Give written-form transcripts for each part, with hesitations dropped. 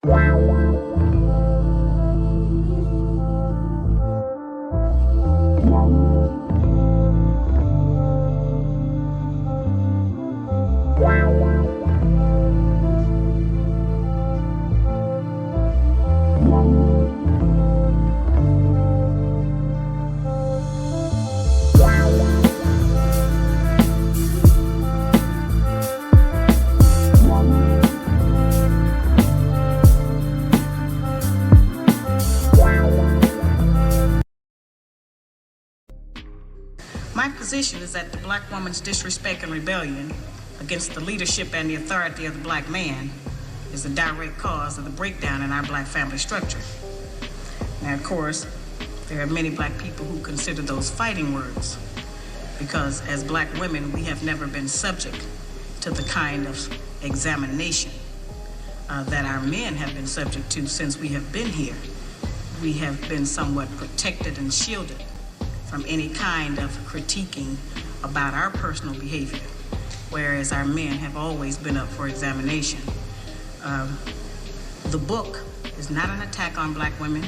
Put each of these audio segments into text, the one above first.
My position is that the black woman's disrespect and rebellion against the leadership and the authority of the black man is a direct cause of the breakdown in our black family structure. Now, of course, there are many black people who consider those fighting words because as black women, we have never been subject to the kind of examination that our men have been subject to since we have been here. We have been somewhat protected and shielded from any kind of critiquing about our personal behavior, whereas our men have always been up for examination. The book is not an attack on black women.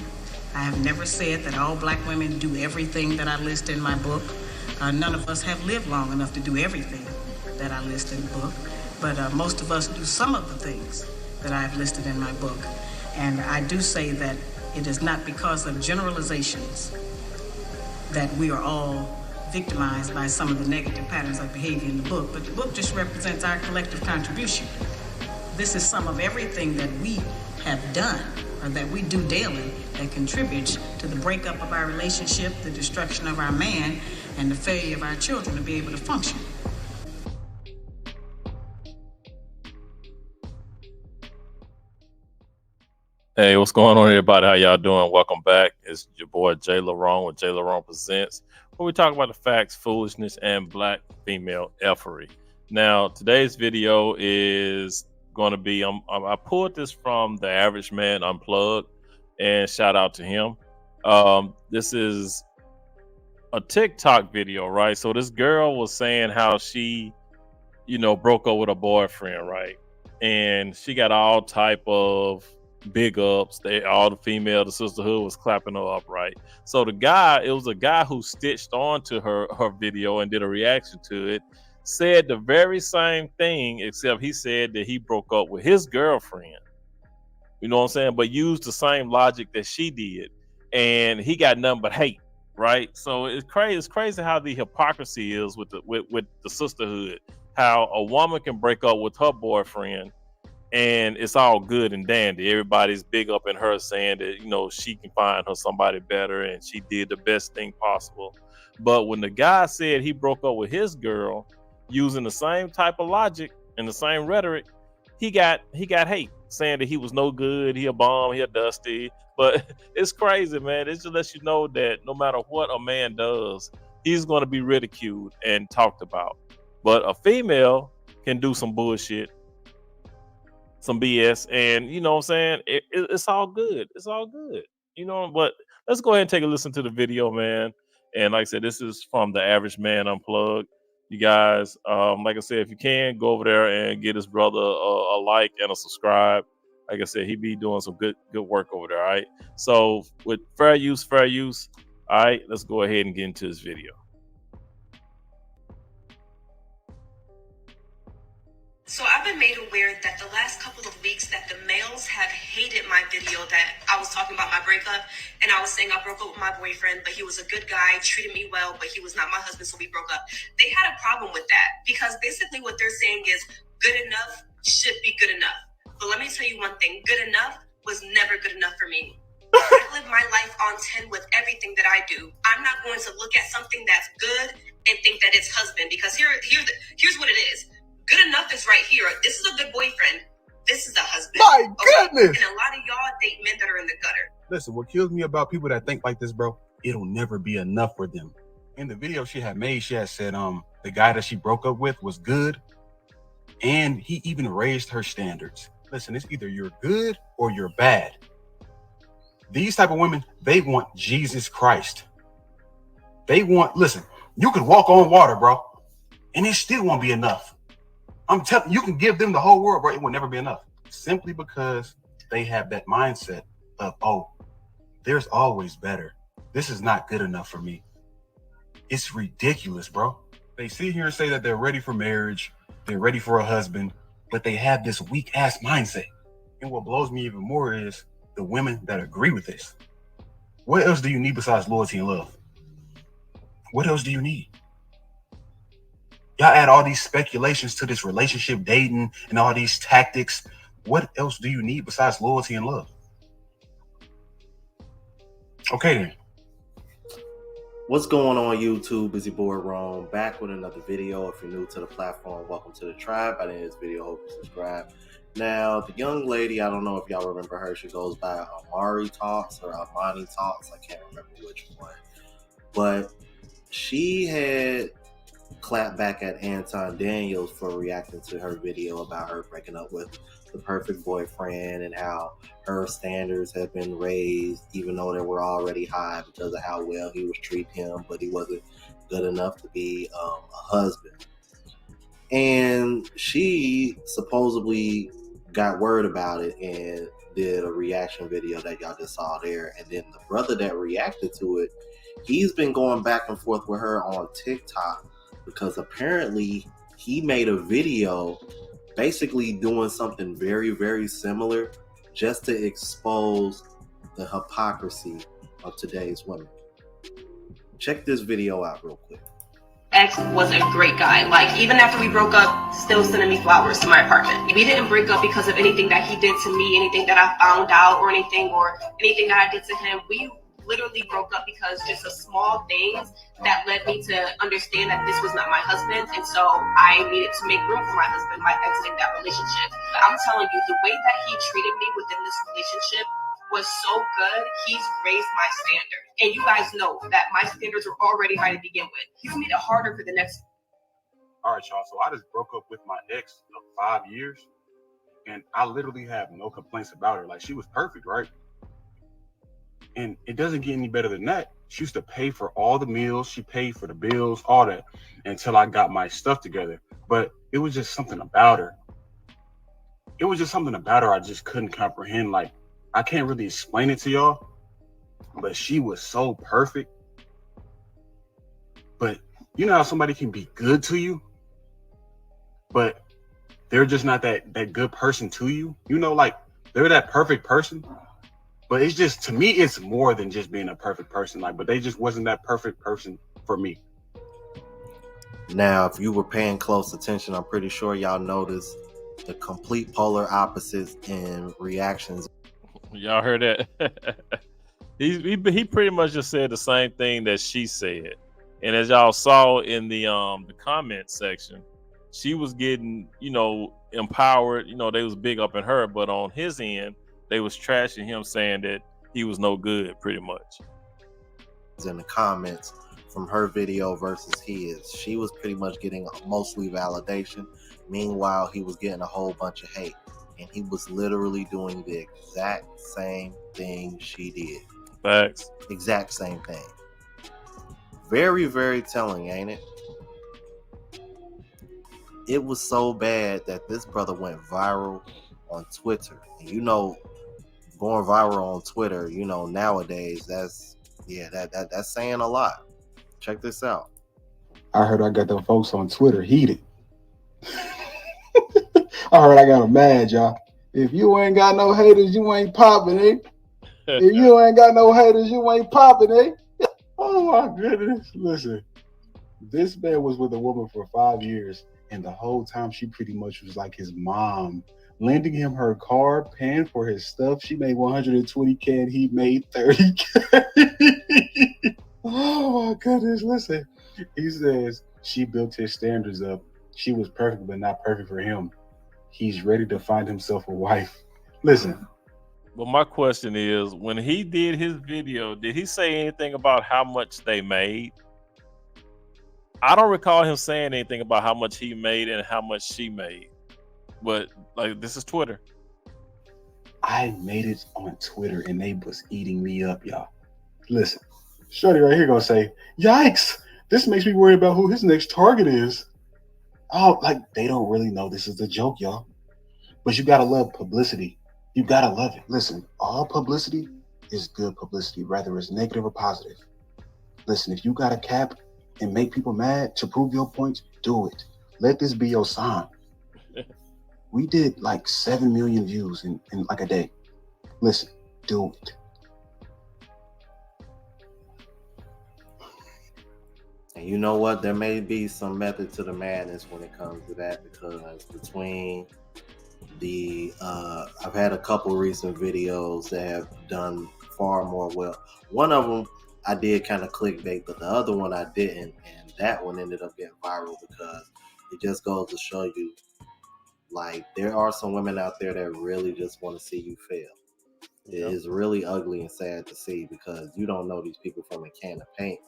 I have never said that all black women do everything that I list in my book. None of us have lived long enough to do everything that I list in the book, but most of us do some of the things that I've listed in my book. And I do say that it is not because of generalizations that we are all victimized by some of the negative patterns of behavior in the book, but the book just represents our collective contribution. This is some of everything that we have done or that we do daily that contributes to the breakup of our relationship, the destruction of our man, and the failure of our children to be able to function. Hey, what's going on, everybody? How y'all doing? Welcome back. It's your boy Jay Larone with Jay Larone Presents, where we talk about the facts, foolishness, and black female effery. Now, today's video is going to be, I pulled this from The Average Man Unplugged, and shout out to him. This is a TikTok video, right? So this girl was saying how she, broke up with her boyfriend, right? And she got all type of big ups. All the sisterhood was clapping her up, right? So it was a guy who stitched onto her video and did a reaction to it, said the very same thing, except he said that he broke up with his girlfriend. You know what I'm saying? But used the same logic that she did, and he got nothing but hate, right? So it's crazy. It's crazy how the hypocrisy is with the sisterhood. How a woman can break up with her boyfriend, and it's all good and dandy. Everybody's big up in her, saying that, she can find her somebody better and she did the best thing possible. But when the guy said he broke up with his girl using the same type of logic and the same rhetoric, he got hate, saying that he was no good, he a bomb, he a dusty. But it's crazy, man. It just lets you know that no matter what a man does, he's going to be ridiculed and talked about. But a female can do some bullshit, some BS, and you know what I'm saying, it's all good. It's all good, but let's go ahead and take a listen to the video, man. And like I said, this is from The Average Man Unplugged. You guys, like I said, if you can, go over there and get his brother a like and a subscribe. Like I said, he be doing some good work over there. All right, so with fair use. All right, let's go ahead and get into this video. So I've been made aware that the last couple of weeks that the males have hated my video that I was talking about my breakup, and I was saying I broke up with my boyfriend, but he was a good guy, treated me well, but he was not my husband, so we broke up. They had a problem with that because basically what they're saying is good enough should be good enough. But let me tell you one thing, good enough was never good enough for me. I live my life on 10 with everything that I do. I'm not going to look at something that's good and think that it's husband, because here's what it is. Good enough is right here. This is a good boyfriend. This is a husband. My goodness. And a lot of y'all date men that are in the gutter. Listen, what kills me about people that think like this, bro, it'll never be enough for them. In the video she had made, she had said the guy that she broke up with was good, and he even raised her standards. Listen, it's either you're good or you're bad. These type of women, they want Jesus Christ. Listen, you could walk on water, bro, and it still won't be enough. I'm telling you, can give them the whole world, bro. It will never be enough. Simply because they have that mindset of, oh, there's always better. This is not good enough for me. It's ridiculous, bro. They sit here and say that they're ready for marriage, they're ready for a husband, but they have this weak ass mindset. And what blows me even more is the women that agree with this. What else do you need besides loyalty and love? What else do you need? Y'all add all these speculations to this relationship dating and all these tactics. What else do you need besides loyalty and love? Okay then. What's going on YouTube? It's your boy Ron, back with another video. If you're new to the platform, welcome to the tribe. By the end of this video, hope you subscribe. Now, the young lady, I don't know if y'all remember her. She goes by Amani Talks or Amani Talks. I can't remember which one. But she had clapped back at Anton Daniels for reacting to her video about her breaking up with the perfect boyfriend and how her standards have been raised, even though they were already high because of how well he was treating him, but he wasn't good enough to be a husband. And she supposedly got word about it and did a reaction video that y'all just saw there. And then the brother that reacted to it, he's been going back and forth with her on TikTok because apparently he made a video basically doing something very, very similar just to expose the hypocrisy of today's women. Check this video out real quick. Ex was a great guy. Like, even after we broke up, still sending me flowers to my apartment. We didn't break up because of anything that he did to me, anything that I found out or anything that I did to him. We literally broke up because just a small things that led me to understand that this was not my husband, and so I needed to make room for my husband by exiting that relationship. But I'm telling you, the way that he treated me within this relationship was so good. He's raised my standard, and you guys know that my standards were already high to begin with. He's made it harder for the next. All right, y'all. So I just broke up with my ex of 5 years, and I literally have no complaints about her. Like, she was perfect, right? And it doesn't get any better than that. She used to pay for all the meals. She paid for the bills, all that, until I got my stuff together. But it was just something about her. It was just something about her I just couldn't comprehend. Like, I can't really explain it to y'all, but she was so perfect. But you know how somebody can be good to you, but they're just not that good person to you? You know, like, they're that perfect person. But it's just, to me, it's more than just being a perfect person. Like, but they just wasn't that perfect person for me. Now, if you were paying close attention, I'm pretty sure y'all noticed the complete polar opposites in reactions. Y'all heard that? he pretty much just said the same thing that she said. And as y'all saw in the comment section, she was getting, empowered. They was big up in her, but on his end, they was trashing him, saying that he was no good, pretty much. In the comments from her video versus his, she was pretty much getting mostly validation. Meanwhile, he was getting a whole bunch of hate. And he was literally doing the exact same thing she did. Facts. Exact same thing. Very, very telling, ain't it? It was so bad that this brother went viral on Twitter. And going viral on Twitter, nowadays, that's saying a lot. Check this out. I heard I got them folks on Twitter heated. I heard I got them mad, y'all. If you ain't got no haters, you ain't popping, eh? If you ain't got no haters, you ain't popping, eh? Oh my goodness. Listen, this man was with a woman for 5 years, and the whole time she pretty much was like his mom, lending him her car, paying for his stuff. She made $120K and he made $30K. Oh my goodness. Listen, he says she built his standards up. She was perfect, but not perfect for him. He's ready to find himself a wife. Listen. Well, my question is, when he did his video, did he say anything about how much they made? I don't recall him saying anything about how much he made and how much she made. But, like, this is Twitter. I made it on Twitter and they was eating me up, y'all. Listen, Shorty right here gonna say, yikes, this makes me worry about who his next target is. Oh, like, they don't really know this is a joke, y'all. But you gotta love publicity. You gotta love it. Listen, all publicity is good publicity, whether it's negative or positive. Listen, if you got a cap and make people mad to prove your points, do it. Let this be your sign. We did like 7 million views in like a day. Listen, do it. And you know what? There may be some method to the madness when it comes to that, because between the I've had a couple recent videos that have done far more well. One of them I did kind of clickbait, but the other one I didn't, and that one ended up getting viral because it just goes to show you, like, there are some women out there that really just want to see you fail. It is really ugly and sad to see, because you don't know these people from a can of paint,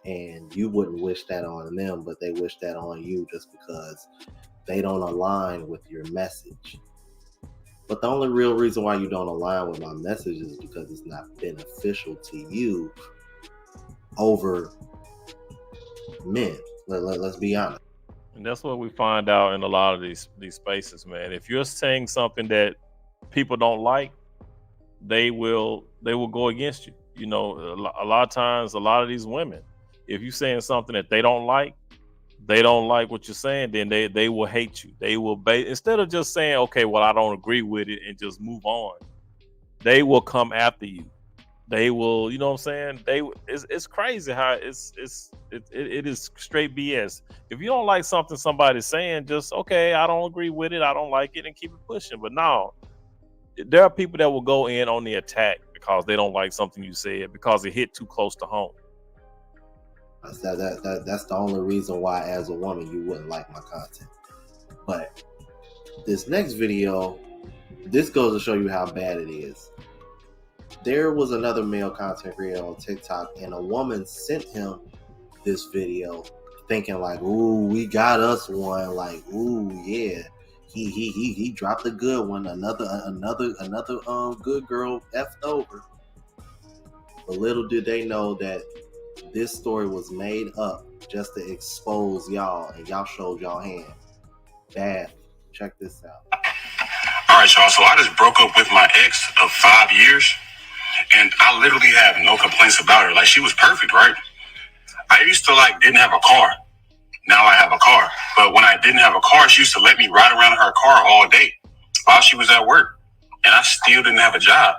and you wouldn't wish that on them, but they wish that on you just because they don't align with your message. But the only real reason why you don't align with my message is because it's not beneficial to you over men. Let's be honest. And that's what we find out in a lot of these spaces, man. If you're saying something that people don't like, they will go against you. You know, a lot of times, a lot of these women, if you're saying something that they don't like what you're saying, then they will hate you. They will instead of just saying, okay, well, I don't agree with it and just move on, they will come after you. They will, you know what I'm saying? It's crazy how it is straight BS. If you don't like something somebody's saying, just, okay, I don't agree with it, I don't like it, and keep it pushing. But no, there are people that will go in on the attack because they don't like something you said, because it hit too close to home. That's the only reason why, as a woman, you wouldn't like my content. But this next video, this goes to show you how bad it is. There was another male content creator on TikTok, and a woman sent him this video thinking like, ooh, we got us one. Like, ooh, yeah, he dropped a good one. Another good girl effed over. But little did they know that this story was made up just to expose y'all, and y'all showed y'all hand. Bad. Check this out. All right, y'all. So I just broke up with my ex of 5 years, and I literally have no complaints about her. Like, she was perfect, right? I used to didn't have a car. Now I have a car. But when I didn't have a car, she used to let me ride around in her car all day while she was at work, and I still didn't have a job.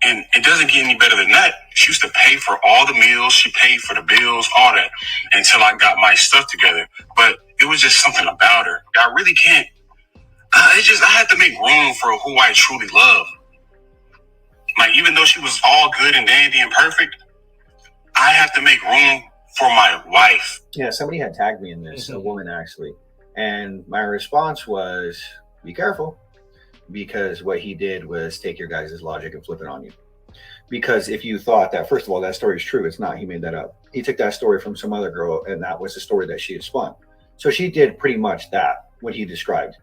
And it doesn't get any better than that. She used to pay for all the meals. She paid for the bills, all that, until I got my stuff together. But it was just something about her. I really can't. I had to make room for who I truly love. Like, even though she was all good and dandy and perfect, I have to make room for my wife. Yeah, somebody had tagged me in this, a woman actually. And my response was, be careful. Because what he did was take your guys' logic and flip it on you. Because if you thought that, first of all, that story is true, it's not. He made that up. He took that story from some other girl, and that was the story that she had spun. So she did pretty much that, what he described.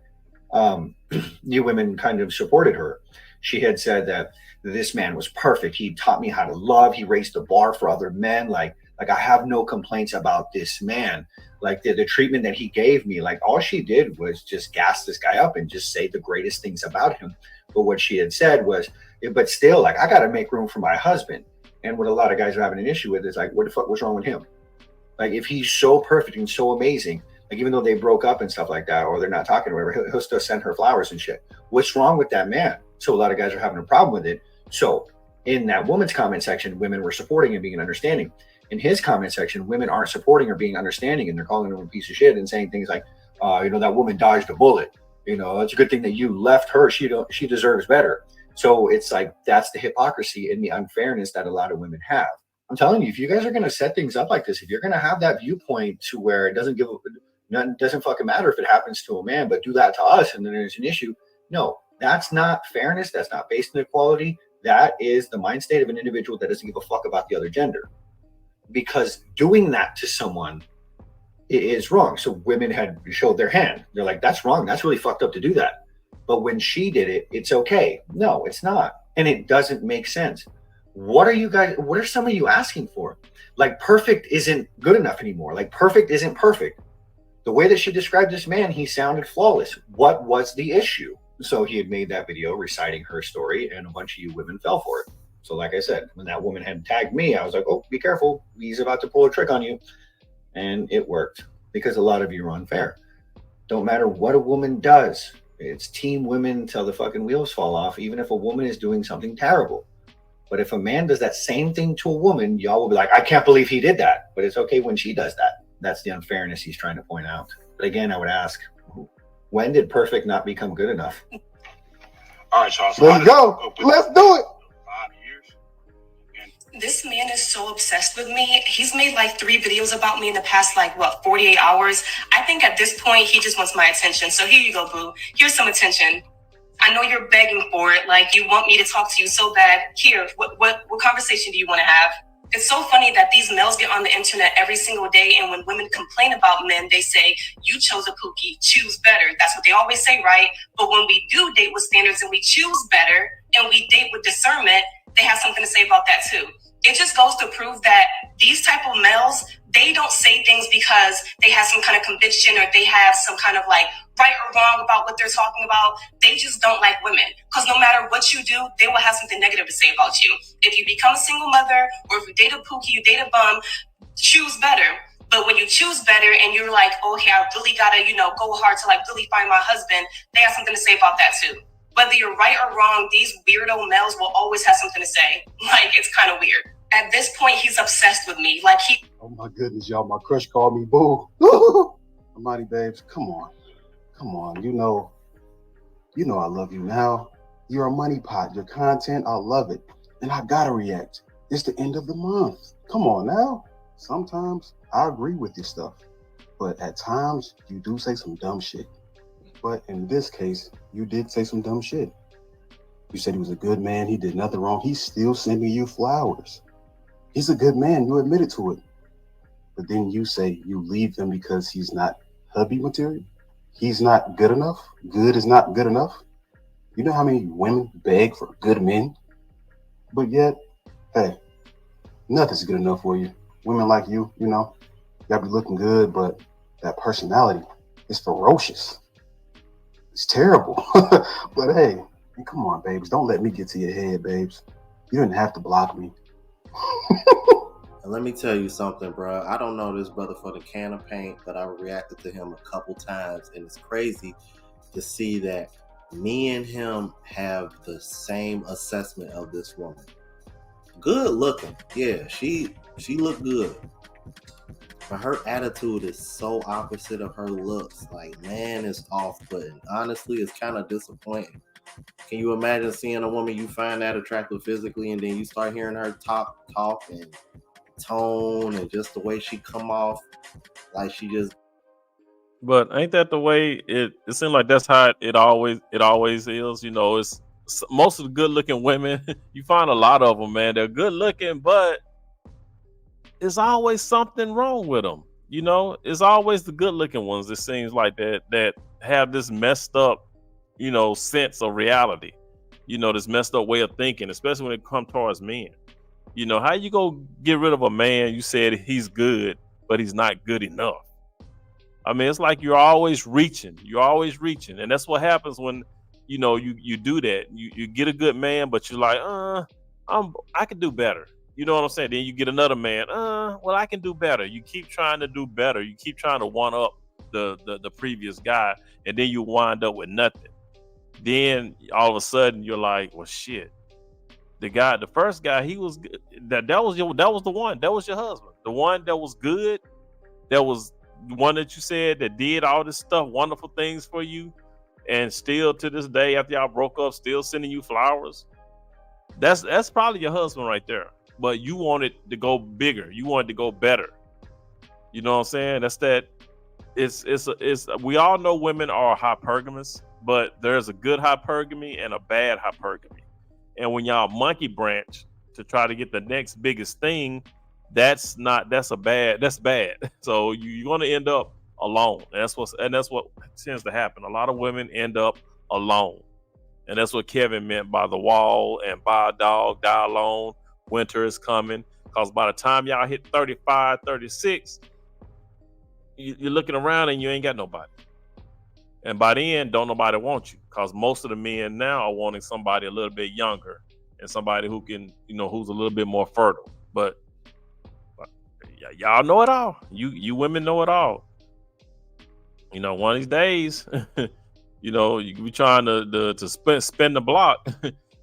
You women kind of supported her. She had said that this man was perfect. He taught me how to love. He raised the bar for other men. Like I have no complaints about this man. Like the treatment that he gave me, like all she did was just gas this guy up and just say the greatest things about him. But what she had said was, but still, like, I got to make room for my husband. And what a lot of guys are having an issue with is like, what the fuck was wrong with him? Like, if he's so perfect and so amazing, like, even though they broke up and stuff like that, or they're not talking to her, he'll still send her flowers and shit. What's wrong with that man? So a lot of guys are having a problem with it. So in that woman's comment section, women were supporting and being understanding. In his comment section, women aren't supporting or being understanding, and they're calling him a piece of shit and saying things like, that woman dodged a bullet. It's a good thing that you left her. She deserves better. So it's like, that's the hypocrisy and the unfairness that a lot of women have. I'm telling you, if you guys are going to set things up like this, if you're going to have that viewpoint to where it doesn't fucking matter if it happens to a man, but do that to us and then there's an issue. No, that's not fairness. That's not based on equality. That is the mind state of an individual that doesn't give a fuck about the other gender. Because doing that to someone is wrong. So women had showed their hand. They're like, that's wrong. That's really fucked up to do that. But when she did it, it's okay. No, it's not. And it doesn't make sense. What are some of you asking for? Like, perfect isn't good enough anymore. Like, perfect isn't perfect. The way that she described this man, he sounded flawless. What was the issue? So he had made that video reciting her story, and a bunch of you women fell for it. So like I said, when that woman had tagged me, I was like, oh, be careful. He's about to pull a trick on you. And it worked because a lot of you are unfair. Don't matter what a woman does. It's team women till the fucking wheels fall off, even if a woman is doing something terrible. But if a man does that same thing to a woman, y'all will be like, I can't believe he did that. But it's okay when she does that. That's the unfairness he's trying to point out. But again, I would ask, when did perfect not become good enough? All right, y'all. So Let's go. Let's do it. 5 years. This man is so obsessed with me. He's made like 3 videos about me in the past, 48 hours. I think at this point, he just wants my attention. So here you go, boo. Here's some attention. I know you're begging for it. Like, you want me to talk to you so bad. Here, what conversation do you want to have? It's so funny that these males get on the internet every single day, and when women complain about men, they say, you chose a pookie, choose better. That's what they always say, right? But when we do date with standards and we choose better and we date with discernment, they have something to say about that too. It just goes to prove that these type of males, they don't say things because they have some kind of conviction or they have some kind of right or wrong about what they're talking about. They just don't like women. Because no matter what you do, they will have something negative to say about you. If you become a single mother or if you date a pookie, you date a bum, choose better. But when you choose better and you're like, okay, I really gotta, go hard to really find my husband, they have something to say about that too. Whether you're right or wrong, these weirdo males will always have something to say. It's kind of weird. At this point, he's obsessed with me. Oh my goodness, y'all. My crush called me boo. Amani babes, come on. Come on. You know I love you now. You're a money pot. Your content, I love it. And I gotta react. It's the end of the month. Come on now. Sometimes I agree with your stuff. But at times, you do say some dumb shit. But in this case, you did say some dumb shit. You said he was a good man. He did nothing wrong. He's still sending you flowers. He's a good man. You admitted to it. But then you say you leave him because he's not hubby material. He's not good enough. Good is not good enough. You know how many women beg for good men? But yet, hey, nothing's good enough for you. Women like you y'all be looking good, but that personality is ferocious. It's terrible. But hey, come on, babes. Don't let me get to your head, babes. You didn't have to block me. And let me tell you something, bro. I don't know this brother for the can of paint, but I reacted to him a couple times, and it's crazy to see that me and him have the same assessment of this woman. Good looking, yeah, she looked good, but her attitude is so opposite of her looks. Man, it's off-putting. Honestly, it's kind of disappointing. Can you imagine seeing a woman you find that attractive physically, and then you start hearing her talk and tone and just the way she come off, she just. But ain't that the way it seems like that's how it always is? It's most of the good looking women. You find a lot of them, man. They're good looking, but there's always something wrong with them. It's always the good looking ones. It seems like that have this messed up, sense of reality. This messed up way of thinking, especially when it comes towards men. How you go get rid of a man you said he's good, but he's not good enough? I mean, it's like you're always reaching. And that's what happens when, you do that. You get a good man, but you're like, I can do better. You know what I'm saying? Then you get another man, well, I can do better. You keep trying to do better. You keep trying to one up the previous guy, and then you wind up with nothing. Then all of a sudden you're like, well, shit. The first guy, he was good. That was the one. That was your husband. The one that was good. That was the one that you said that did all this stuff, wonderful things for you, and still to this day, after y'all broke up, still sending you flowers. That's probably your husband right there. But you wanted to go bigger. You wanted to go better. You know what I'm saying? That's that. It's we all know women are hypergamous, but there's a good hypergamy and a bad hypergamy. And when y'all monkey branch to try to get the next biggest thing, that's bad. So you're going to end up alone. And that's what tends to happen. A lot of women end up alone. And that's what Kevin meant by the wall and buy a dog, die alone. Winter is coming. Because by the time y'all hit 35, 36, you're looking around and you ain't got nobody. And by then, don't nobody want you, because most of the men now are wanting somebody a little bit younger and somebody who can, who's a little bit more fertile. But y'all know it all. You women know it all. One of these days, you be trying to spin the block.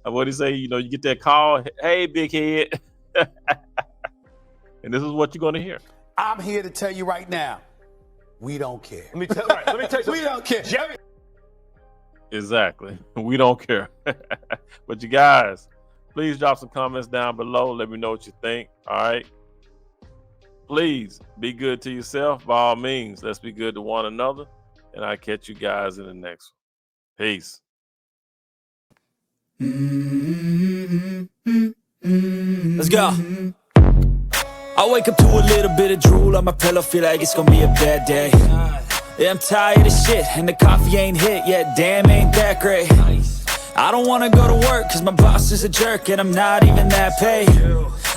What do you say? You get that call, hey, big head. And this is what you're going to hear. I'm here to tell you right now, we don't care. Let me tell you. We don't care. Jerry. Exactly. We don't care. But you guys, please drop some comments down below. Let me know what you think. All right. Please be good to yourself. By all means, let's be good to one another. And I'll catch you guys in the next one. Peace. Let's go. I wake up to a little bit of drool on my pillow, feel like it's gonna be a bad day. Yeah, I'm tired of shit, and the coffee ain't hit yet, damn, ain't that great. I don't wanna go to work, cause my boss is a jerk, and I'm not even that paid.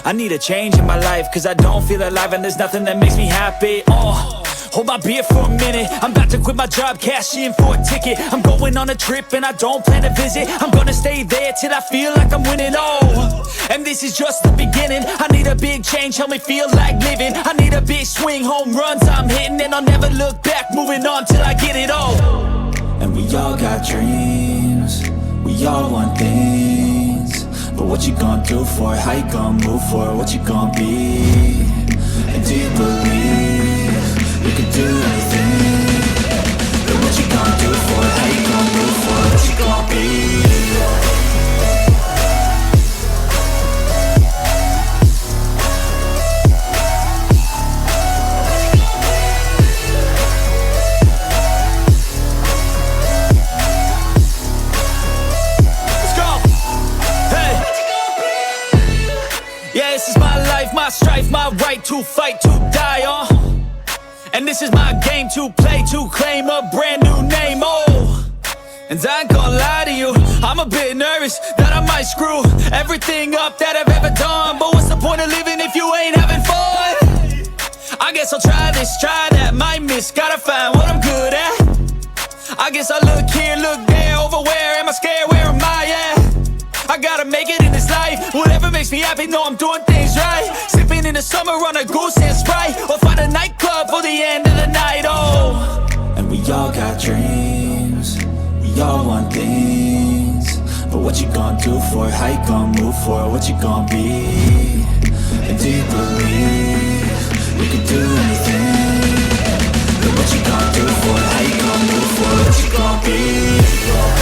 I need a change in my life, cause I don't feel alive, and there's nothing that makes me happy. Hold my beer for a minute, I'm about to quit my job, cash in for a ticket. I'm going on a trip and I don't plan to visit. I'm gonna stay there till I feel like I'm winning, and this is just the beginning. I need a big change, help me feel like living. I need a big swing, home runs I'm hitting, and I'll never look back, moving on till I get it all. And we all got dreams, we all want things, but what you gonna do for it? How you gonna move for it? What you gonna be? And do you believe you can do anything? But what you gonna do for it? How you gonna move for it? What you gonna be? Let's go! Hey! Yeah, this is my life, my strife, my right to fight, to die, and this is my game to play, to claim a brand new name, and I ain't gonna lie to you, I'm a bit nervous that I might screw everything up that I've ever done. But what's the point of living if you ain't having fun? I guess I'll try this, try that, might miss, gotta find what I'm good at. I guess I look here, look there, over where am I scared, where am I at? I gotta make it in this life, whatever makes me happy, know I'm doing things right. Sipping in the summer on a goose and Sprite, or find a nightclub for the end of the night, And we all got dreams, we all want things, but what you gonna do for it? How you gonna move for it? What you gonna be? And do you believe you can do anything? But what you gonna do for it? How you gonna move for it? What you gonna be?